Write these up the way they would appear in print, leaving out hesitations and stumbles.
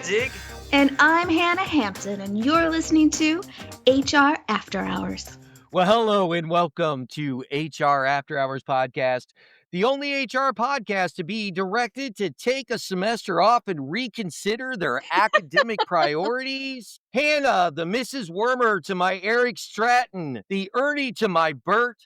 Zig. And I'm Hannah Hampton, and you're listening to HR After Hours. Well, hello and welcome to HR After Hours podcast, the only HR podcast to be directed to take a semester off and reconsider their academic priorities. Hannah, the Mrs. Wormer to my Eric Stratton, the Ernie to my Bert.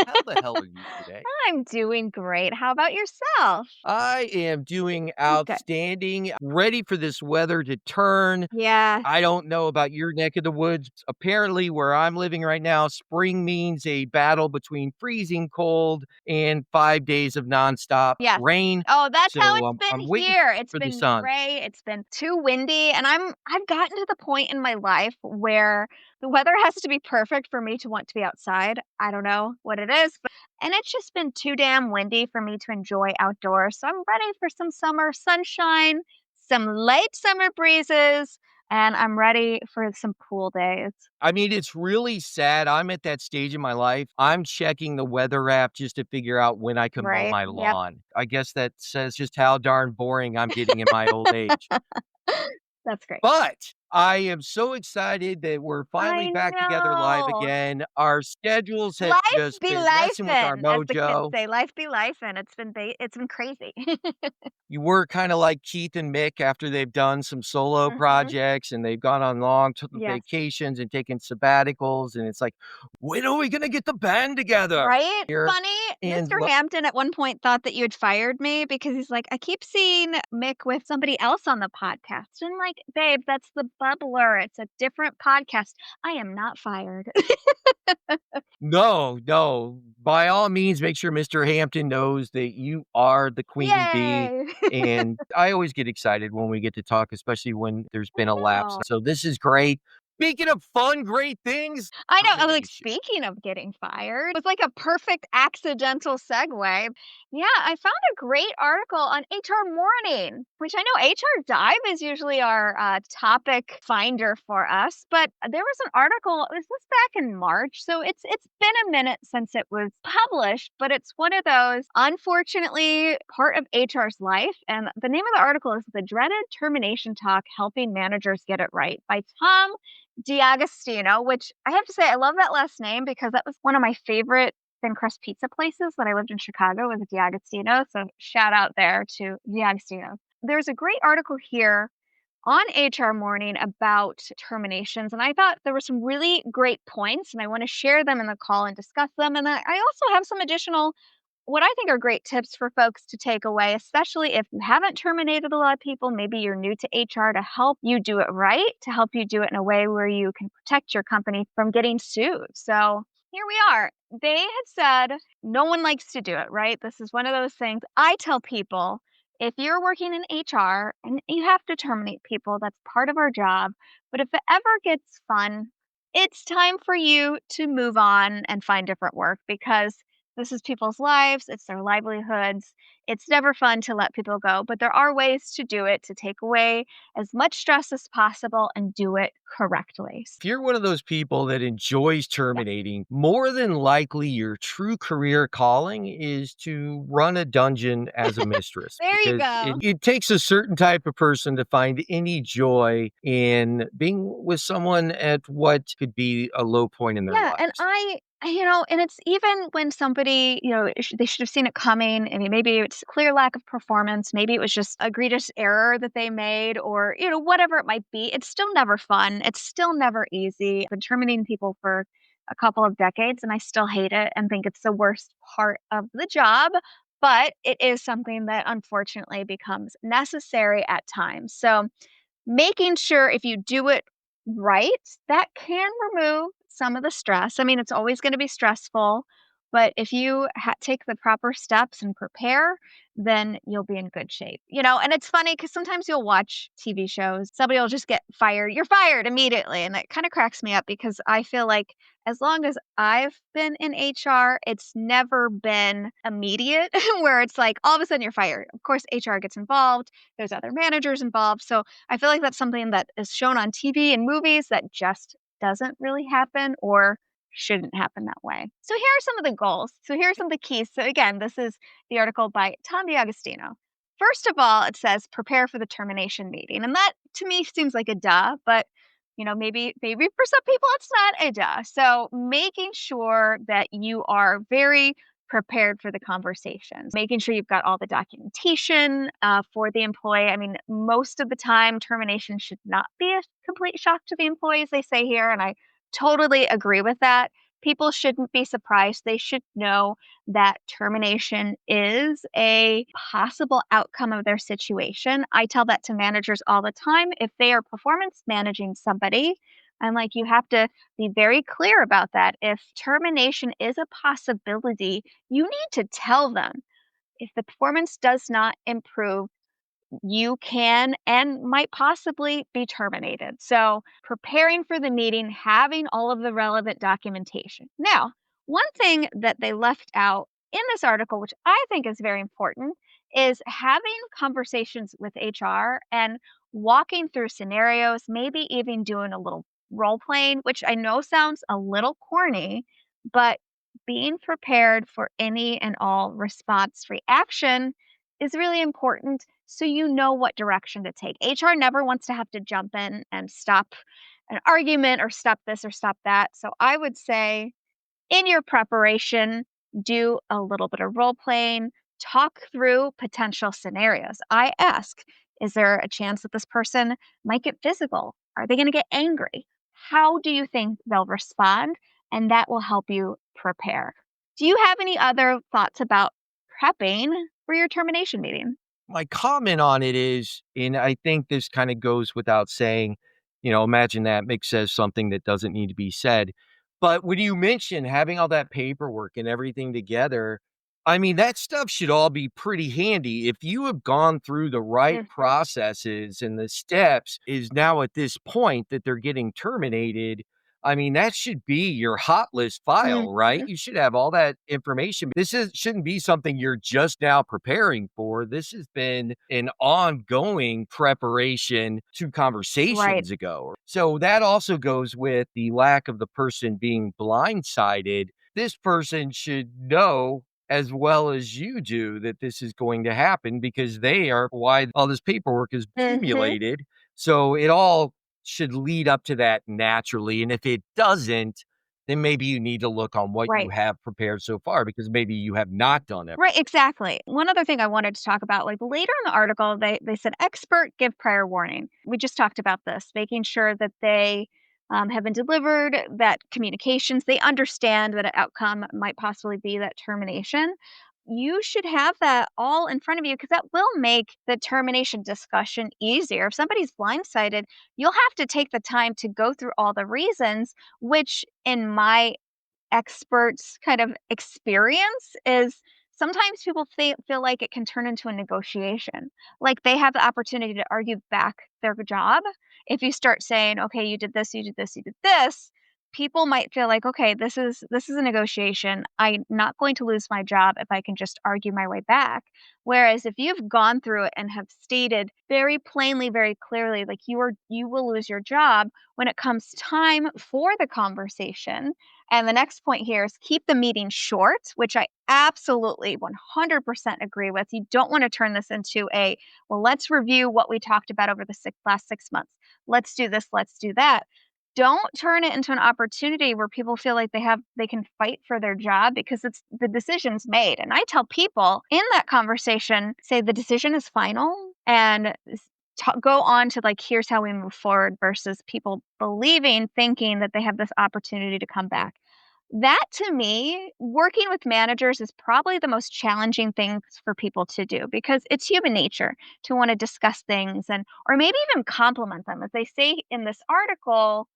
How the hell are you today? I'm doing great. How about yourself? I am doing Oh, good. outstanding, ready for this weather to turn. Yeah. I don't know about your neck of the woods. Apparently, where I'm living right now, spring means a battle between freezing cold and 5 days of nonstop Yes. rain. Oh, that's how So, it's been I'm waiting here. It's for the been sun. gray. It's been too windy, and I've gotten to the point in my life where the weather has to be perfect for me to want to be outside. I don't know what it is, and it's just been too damn windy for me to enjoy outdoors. So I'm ready for some summer sunshine, some light summer breezes, and I'm ready for some cool days. I mean, it's really sad. I'm at that stage in my life. I'm checking the weather app just to figure out when I can mow Right? my Yep. lawn. I guess that says just how darn boring I'm getting in my old age. That's great. But I am so excited that we're finally I back together live know. again. Our schedules have Life just be been messing with our lifin', as the kids mojo. say. Life be lifin'. It's been crazy. You were kinda like Keith and Mick after they've done some solo Mhm. projects and they've gone on long Yes. vacations and taken sabbaticals, and it's like, "When are we gonna get the band together?" Right? Here Funny, and Mr. Hampton at one point thought that you had fired me because he's like, "I keep seeing Mick with somebody else on the podcast." And I'm like, "Babe, that's the bubbler. It's a different podcast. I am not fired." No. By all means, make sure Mr. Hampton knows that you are the queen bee, Yay. and I always get excited when we get to talk, especially when there's been a lapse. know. So this is great. Speaking of fun, great things, I know. I was like, termination. speaking of getting fired, it's like a perfect accidental segue. Yeah, I found a great article on HR Morning, which I know HR Dive is usually our topic finder for us, but there was an article. This was back in March, so it's been a minute since it was published, but it's one of those, unfortunately, part of HR's life. And the name of the article is "The Dreaded Termination Talk: Helping Managers Get It Right" by Tom D'Agostino, which I have to say, I love that last name because that was one of my favorite thin crust pizza places when I lived in Chicago, was D'Agostino. So shout out there to D'Agostino. There's a great article here on HR Morning about terminations, and I thought there were some really great points, and I want to share them in the call and discuss them. And I also have some additional, what I think are great tips for folks to take away, especially if you haven't terminated a lot of people. Maybe you're new to HR, to help you do it right, to help you do it in a way where you can protect your company from getting sued. So here we are. They had said no one likes to do it, right? This is one of those things I tell people. If you're working in HR and you have to terminate people, that's part of our job. But if it ever gets fun, it's time for you to move on and find different work, because this is people's lives, it's their livelihoods. It's never fun to let people go, but there are ways to do it to take away as much stress as possible and do it correctly. If you're one of those people that enjoys terminating, more than likely your true career calling is to run a dungeon as a mistress. There you because go. It takes a certain type of person to find any joy in being with someone at what could be a low point in their Yeah, and lives. and it's even when somebody, they should have seen it coming. I mean, maybe it's a clear lack of performance. Maybe it was just a egregious error that they made, or, whatever it might be. It's still never fun. It's still never easy. I've been terminating people for a couple of decades, and I still hate it and think it's the worst part of the job. But it is something that unfortunately becomes necessary at times. So making sure, if you do it right, that can remove some of the stress. I mean, it's always going to be stressful, but if you take the proper steps and prepare, then you'll be in good shape. And it's funny because sometimes you'll watch TV shows, somebody will just get fired. You're fired immediately. And that kind of cracks me up because I feel like as long as I've been in HR, it's never been immediate where it's like all of a sudden you're fired. Of course, HR gets involved. There's other managers involved. So I feel like that's something that is shown on TV and movies that just doesn't really happen, or shouldn't happen that way. So here are some of the goals. So here are some of the keys. So again, this is the article by Tom D'Agostino. First of all, it says prepare for the termination meeting. And that to me seems like a duh, but maybe for some people it's not a duh. So making sure that you are very prepared for the conversations, making sure you've got all the documentation for the employee. I mean, most of the time, termination should not be a complete shock to the employees, they say here, and I totally agree with that. People shouldn't be surprised. They should know that termination is a possible outcome of their situation. I tell that to managers all the time. If they are performance managing somebody, I'm like, you have to be very clear about that. If termination is a possibility, you need to tell them. If the performance does not improve, you can and might possibly be terminated. So, preparing for the meeting, having all of the relevant documentation. Now, one thing that they left out in this article, which I think is very important, is having conversations with HR and walking through scenarios, maybe even doing a little role playing, which I know sounds a little corny, but being prepared for any and all response reaction is really important so you know what direction to take. HR never wants to have to jump in and stop an argument or stop this or stop that. So I would say in your preparation, do a little bit of role playing, talk through potential scenarios. I ask, is there a chance that this person might get physical? Are they going to get angry? How do you think they'll respond? And that will help you prepare. Do you have any other thoughts about prepping for your termination meeting? My comment on it is, and I think this kind of goes without saying, imagine that Mick says something that doesn't need to be said. But when you mention having all that paperwork and everything together, I mean, that stuff should all be pretty handy. If you have gone through the right Mhm. processes and the steps is now at this point that they're getting terminated. I mean, that should be your hot list file, right? Mhm. You should have all that information. Shouldn't be something you're just now preparing for. This has been an ongoing preparation 2 Right. conversations ago. So that also goes with the lack of the person being blindsided. This person should know as well as you do that this is going to happen because they are why all this paperwork is Mhm. accumulated. So it all should lead up to that naturally. And if it doesn't, then maybe you need to look on what you Right. have prepared so far because maybe you have not done it. Right, exactly. One other thing I wanted to talk about, like later in the article, they said expert give prior warning. We just talked about this, making sure that they have been delivered, that communications, they understand that an outcome might possibly be that termination. You should have that all in front of you because that will make the termination discussion easier. If somebody's blindsided, you'll have to take the time to go through all the reasons, which in my experts kind of experience is sometimes people feel like it can turn into a negotiation. Like they have the opportunity to argue back their job. If you start saying, okay, you did this, you did this, you did this, people might feel like, okay, this is a negotiation. I'm not going to lose my job if I can just argue my way back. Whereas if you've gone through it and have stated very plainly, very clearly, like you will lose your job when it comes time for the conversation, and the next point here is keep the meeting short, which I absolutely 100% agree with. You don't want to turn this into well, let's review what we talked about over the last 6 months. Let's do this, let's do that. Don't turn it into an opportunity where people feel like they can fight for their job because it's the decision's made. And I tell people in that conversation, say the decision is final and go on to like here's how we move forward versus people thinking that they have this opportunity to come back. That to me, working with managers is probably the most challenging things for people to do because it's human nature to want to discuss things and or maybe even compliment them. As they say in this article,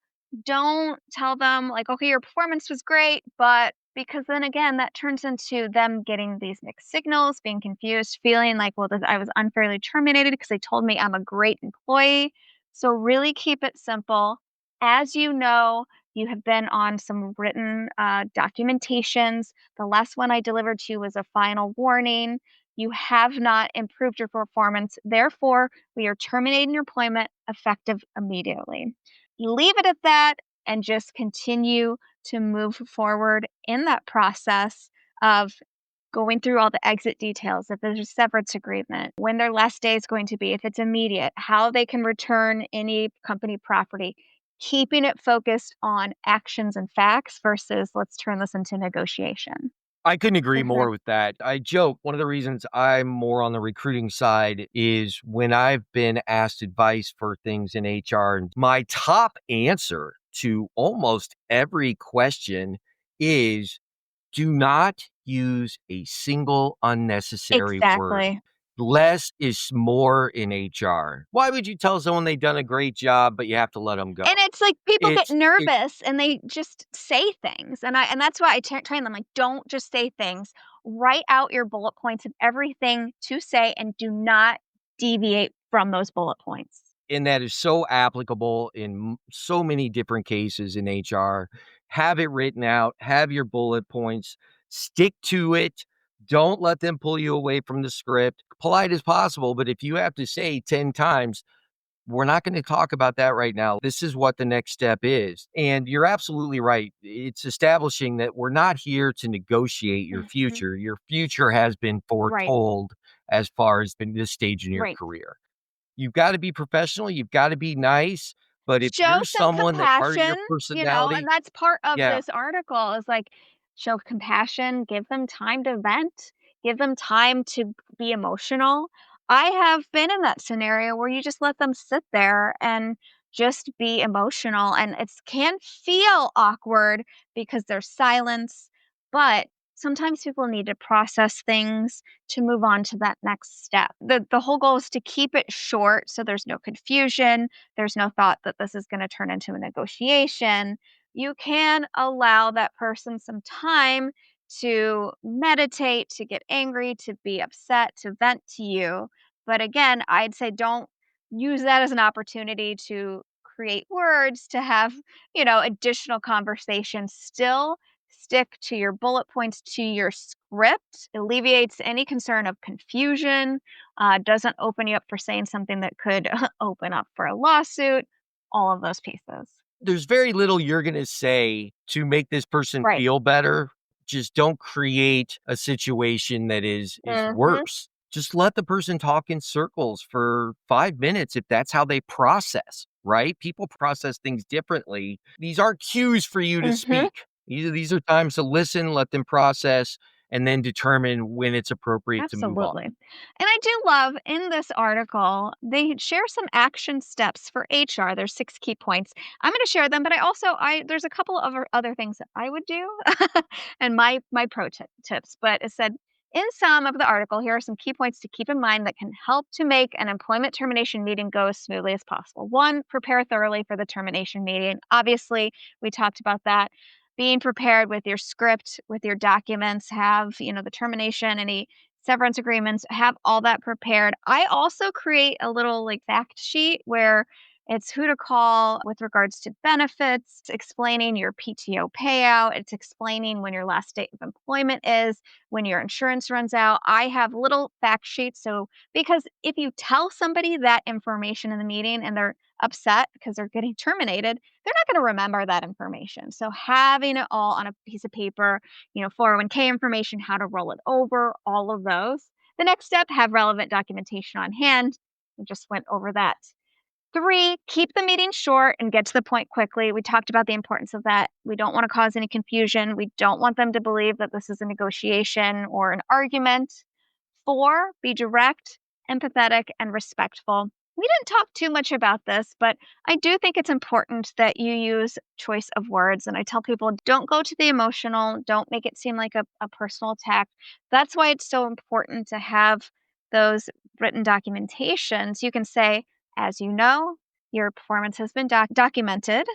don't tell them like, okay, your performance was great, but because then again, that turns into them getting these mixed signals, being confused, feeling like, well, I was unfairly terminated because they told me I'm a great employee. So really keep it simple. As you know, you have been on some written documentations. The last one I delivered to you was a final warning. You have not improved your performance. Therefore, we are terminating your employment effective immediately. Leave it at that and just continue to move forward in that process of going through all the exit details, if there's a severance agreement, when their last day is going to be, if it's immediate, how they can return any company property, keeping it focused on actions and facts versus let's turn this into negotiation. I couldn't agree Mhm. more with that. I joke, one of the reasons I'm more on the recruiting side is when I've been asked advice for things in HR, and my top answer to almost every question is do not use a single unnecessary word. Exactly. Less is more in HR. Why would you tell someone they've done a great job, but you have to let them go? And it's like people get It nervous and they just say things, and that's why I train them, like, don't just say things. Write out your bullet points of everything to say and do not deviate from those bullet points. and that is so applicable in so many different cases in HR. Have it written out, have your bullet points, stick to it. Don't let them pull you away from the script. Polite as possible, but if you have to say 10 times, we're not going to talk about that right now. This is what the next step is. And you're absolutely right. It's establishing that we're not here to negotiate your Mhm. future. Your future has been Right, foretold as far as in this stage in your right. career. You've gotta be professional, you've gotta be nice, but if Show you're some someone that part of your compassion, and personality that's part of yeah, this article is like, show compassion, give them time to vent, give them time to be emotional. I have been in that scenario where you just let them sit there and just be emotional, and it can feel awkward because there's silence, but sometimes people need to process things to move on to that next step. The whole goal is to keep it short so there's no confusion, there's no thought that this is gonna turn into a negotiation. You can allow that person some time to meditate, to get angry, to be upset, to vent to you. But again, I'd say don't use that as an opportunity to create words, to have, additional conversations. Still stick to your bullet points, to your script, alleviates any concern of confusion, doesn't open you up for saying something that could open up for a lawsuit, all of those pieces. there's very little you're gonna say to make this person Right. feel better. Just don't create a situation that is Mhm. worse. Just let the person talk in circles for 5 minutes if that's how they process, right? People process things differently. These aren't cues for you to Mhm. speak. These are times to listen, let them process, and then determine when it's appropriate to move on. Absolutely. And I do love in this article, they share some action steps for HR. There's 6 key points. I'm going to share them, but I there's a couple of other things that I would do and my tips, but it said in some of the article, here are some key points to keep in mind that can help to make an employment termination meeting go as smoothly as possible. One, prepare thoroughly for the termination meeting. Obviously, we talked about that. Being prepared with your script, with your documents, have, the termination, any severance agreements, have all that prepared. I also create a little like fact sheet where it's who to call with regards to benefits, explaining your PTO payout, it's explaining when your last date of employment is, when your insurance runs out. I have little fact sheets. So, because if you tell somebody that information in the meeting and they're upset because they're getting terminated, they're not going to remember that information. So, having it all on a piece of paper, 401k information, how to roll it over, all of those. The next step, have relevant documentation on hand. We just went over that. 3, keep the meeting short and get to the point quickly. We talked about the importance of that. We don't want to cause any confusion. We don't want them to believe that this is a negotiation or an argument. 4, be direct, empathetic, and respectful. We didn't talk too much about this, but I do think it's important that you use choice of words. And I tell people don't go to the emotional, don't make it seem like a personal attack. That's why it's so important to have those written documentations. You can say, as you know, your performance has been documented.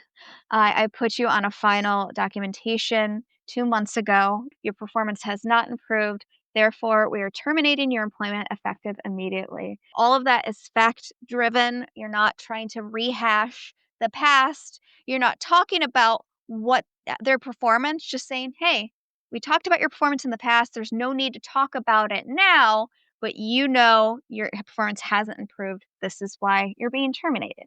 I put you on a final documentation 2 months ago. Your performance has not improved. Therefore, we are terminating your employment effective immediately. All of that is fact driven. You're not trying to rehash the past. You're not talking about what their performance, just saying, hey, we talked about your performance in the past. There's no need to talk about it now, but your performance hasn't improved. This is why you're being terminated.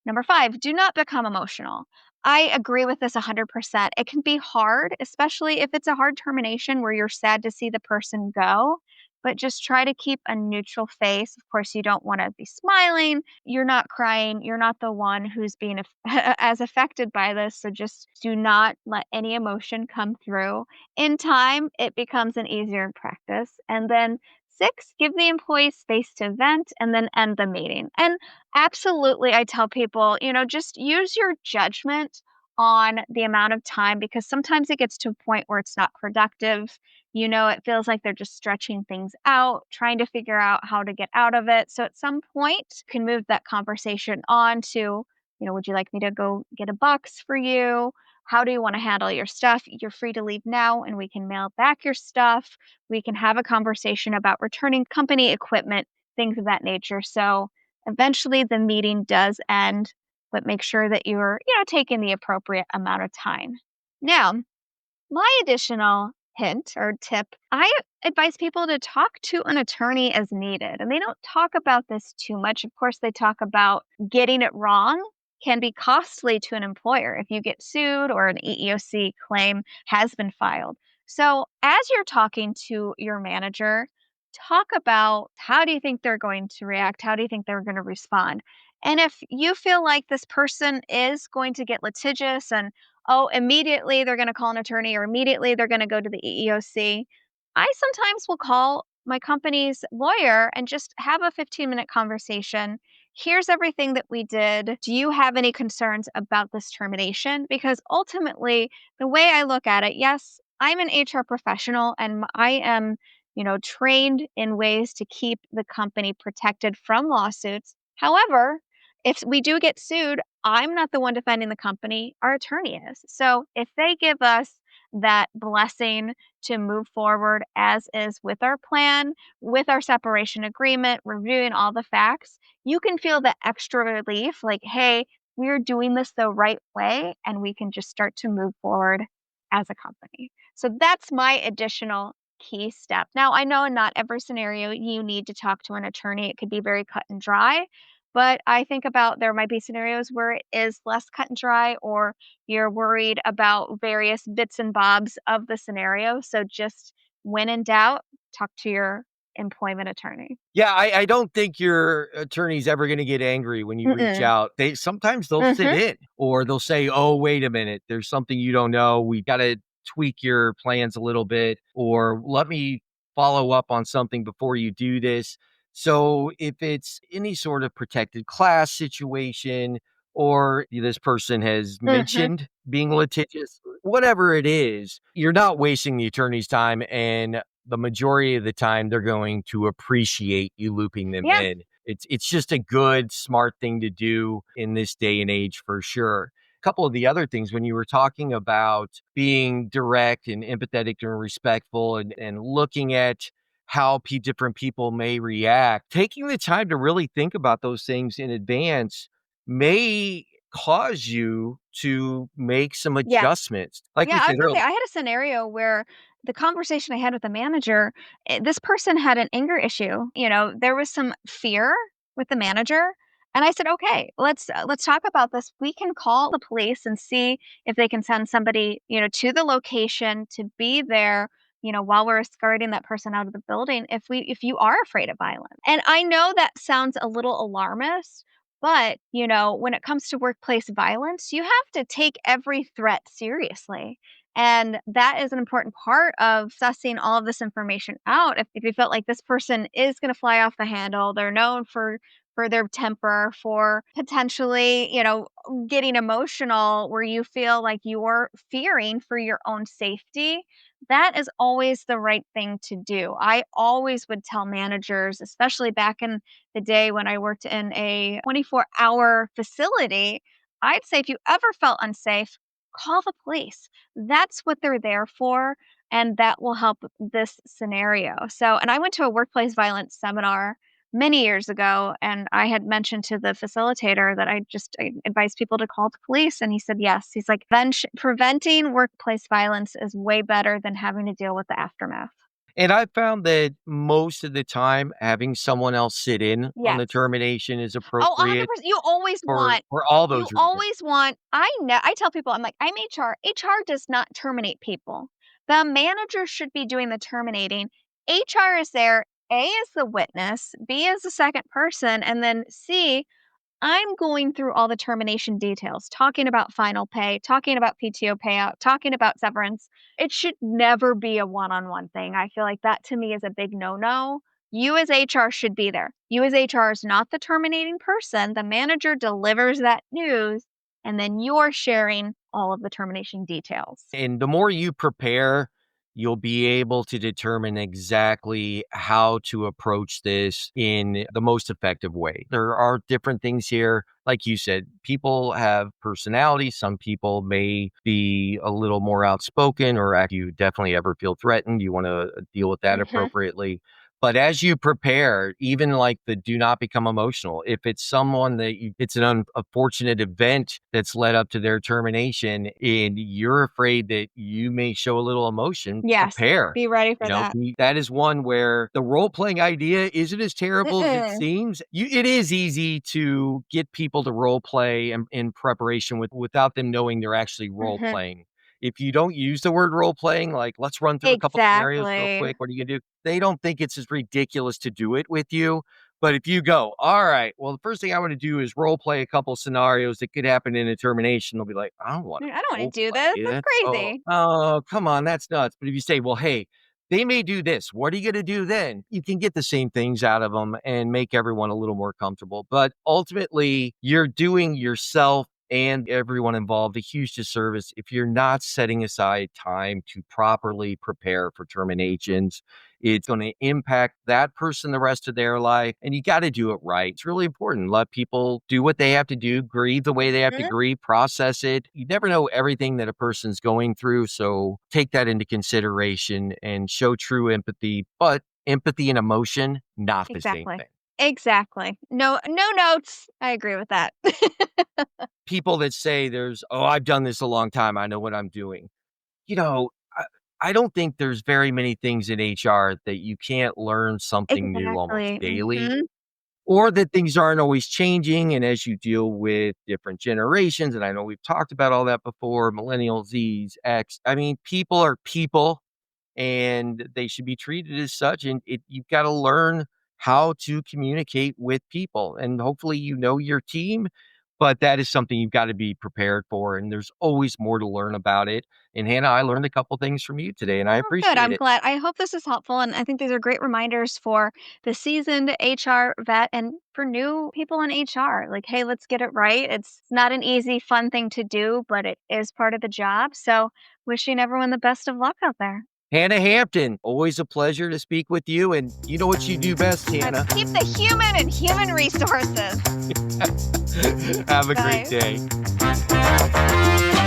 Number 5, do not become emotional. I agree with this 100%. It can be hard, especially if it's a hard termination where you're sad to see the person go, but just try to keep a neutral face. Of course, you don't want to be smiling. You're not crying. You're not the one who's being as affected by this. So just do not let any emotion come through. In time, it becomes an easier practice. And then 6, give the employee space to vent and then end the meeting. And absolutely, I tell people, just use your judgment on the amount of time because sometimes it gets to a point where it's not productive. It feels like they're just stretching things out, trying to figure out how to get out of it. So at some point, you can move that conversation on to, would you like me to go get a box for you? How do you want to handle your stuff? You're free to leave now and we can mail back your stuff. We can have a conversation about returning company equipment, things of that nature. So eventually the meeting does end, but make sure that you're, taking the appropriate amount of time. Now, my additional hint or tip, I advise people to talk to an attorney as needed. And they don't talk about this too much. Of course, they talk about getting it wrong can be costly to an employer if you get sued or an EEOC claim has been filed. So, as you're talking to your manager, talk about how do you think they're going to react? How do you think they're going to respond? And if you feel like this person is going to get litigious and oh, immediately they're going to call an attorney or immediately they're going to go to the EEOC. I sometimes will call my company's lawyer and just have a 15-minute conversation. Here's everything that we did. Do you have any concerns about this termination? Because ultimately, the way I look at it, yes, I'm an HR professional and I am, trained in ways to keep the company protected from lawsuits. However, if we do get sued, I'm not the one defending the company, our attorney is. So if they give us that blessing to move forward as is with our plan, with our separation agreement, reviewing all the facts, you can feel the extra relief like, hey, we're doing this the right way, and we can just start to move forward as a company. So that's my additional key step. Now, I know in not every scenario you need to talk to an attorney, it could be very cut and dry. But I think about there might be scenarios where it is less cut and dry, or you're worried about various bits and bobs of the scenario. So just when in doubt, talk to your employment attorney. Yeah, I don't think your attorney's ever gonna get angry when you reach Mm-mm. out. Sometimes they'll sit Mm-hmm. in or they'll say, "Oh, wait a minute, there's something you don't know. We gotta tweak your plans a little bit," or "Let me follow up on something before you do this." So if it's any sort of protected class situation or this person has Mm-hmm. mentioned being litigious, whatever it is, you're not wasting the attorney's time, and the majority of the time they're going to appreciate you looping them Yeah. in. It's just a good, smart thing to do in this day and age for sure. A couple of the other things when you were talking about being direct and empathetic and respectful and looking at how different people may react, taking the time to really think about those things in advance may cause you to make some Yeah. adjustments. Like Yeah, we I said was gonna earlier. say I had a scenario where the conversation I had with the manager, this person had an anger issue. There was some fear with the manager, and I said, "Okay, let's talk about this. We can call the police and see if they can send somebody, to the location to be there." While we're escorting that person out of the building, if you are afraid of violence. And I know that sounds a little alarmist, but, when it comes to workplace violence, you have to take every threat seriously. And that is an important part of sussing all of this information out. If you felt like this person is going to fly off the handle, they're known for their temper, for potentially, getting emotional where you feel like you're fearing for your own safety, that is always the right thing to do. I always would tell managers, especially back in the day when I worked in a 24-hour facility, I'd say if you ever felt unsafe, call the police. That's what they're there for, and that will help this scenario. So, and I went to a workplace violence seminar many years ago, and I had mentioned to the facilitator that I advise people to call the police, and he said yes. He's like, preventing workplace violence is way better than having to deal with the aftermath. And I found that most of the time having someone else sit in on the Yes. termination is Oh, appropriate 100%. You always for want all you those reasons. always want I tell people, I'm like, "I'm HR. HR does not terminate people. The manager should be doing the terminating. HR is there, A, as the witness, B, as the second person, and then C, I'm going through all the termination details, talking about final pay, talking about PTO payout, talking about severance. It should never be a one-on-one thing. I feel like that to me is a big no-no. You as HR should be there. You as HR is not the terminating person. The manager delivers that news, and then you're sharing all of the termination details. And the more you prepare, you'll be able to determine exactly how to approach this in the most effective way. There are different things here. Like you said, people have personalities. Some people may be a little more outspoken, or you definitely ever feel threatened. You want to deal with that Mhm. appropriately. But as you prepare, even like the do not become emotional, if it's someone that it's an unfortunate event that's led up to their termination and you're afraid that you may show a little emotion, Yes, prepare. be ready for that. That is one where the role playing idea isn't as terrible as it Mm-mm. seems. It is easy to get people to role play in preparation without them knowing they're actually role Mhm. playing. If you don't use the word role playing, like let's run through a couple scenarios real Exactly. quick. What are you gonna do? They don't think it's as ridiculous to do it with you. But if you go, all right, well, the first thing I want to do is role play a couple scenarios that could happen in a termination. They'll be like, I don't want I to don't wanna role do this. play. That's That's crazy. come on, that's nuts. But if you say, well, hey, they may do this. What are you going to do then? You can get the same things out of them and make everyone a little more comfortable. But ultimately, you're doing yourself and everyone involved a huge disservice if you're not setting aside time to properly prepare for terminations. It's going to impact that person the rest of their life, and you got to do it right. It's really important. Let people do what they have to do, grieve the way they have to Mhm. grieve, process it. You never know everything that a person's going through, so take that into consideration and show true empathy. But empathy and emotion, not the same Exactly. thing. Exactly. No notes. I agree with that. People that say oh, I've done this a long time. I know what I'm doing. You know, I don't think there's very many things in HR that you can't learn something new almost Exactly. daily, Mhm. or that things aren't always changing. And as you deal with different generations, and I know we've talked about all that before, millennials, Z's, X, I mean, people are people and they should be treated as such. And you've got to learn how to communicate with people. And hopefully, you know your team, but that is something you've got to be prepared for. And there's always more to learn about it. And Hannah, I learned a couple things from you today, and I Oh, good. appreciate I'm it. glad. I hope this is helpful, and I think these are great reminders for the seasoned HR vet and for new people in HR. Like, hey, let's get it right. It's not an easy, fun thing to do, but it is part of the job. So, wishing everyone the best of luck out there. Hannah Hampton, always a pleasure to speak with you. And you know what you do best, Hannah. Keep the human and human resources. Have a great Bye. day.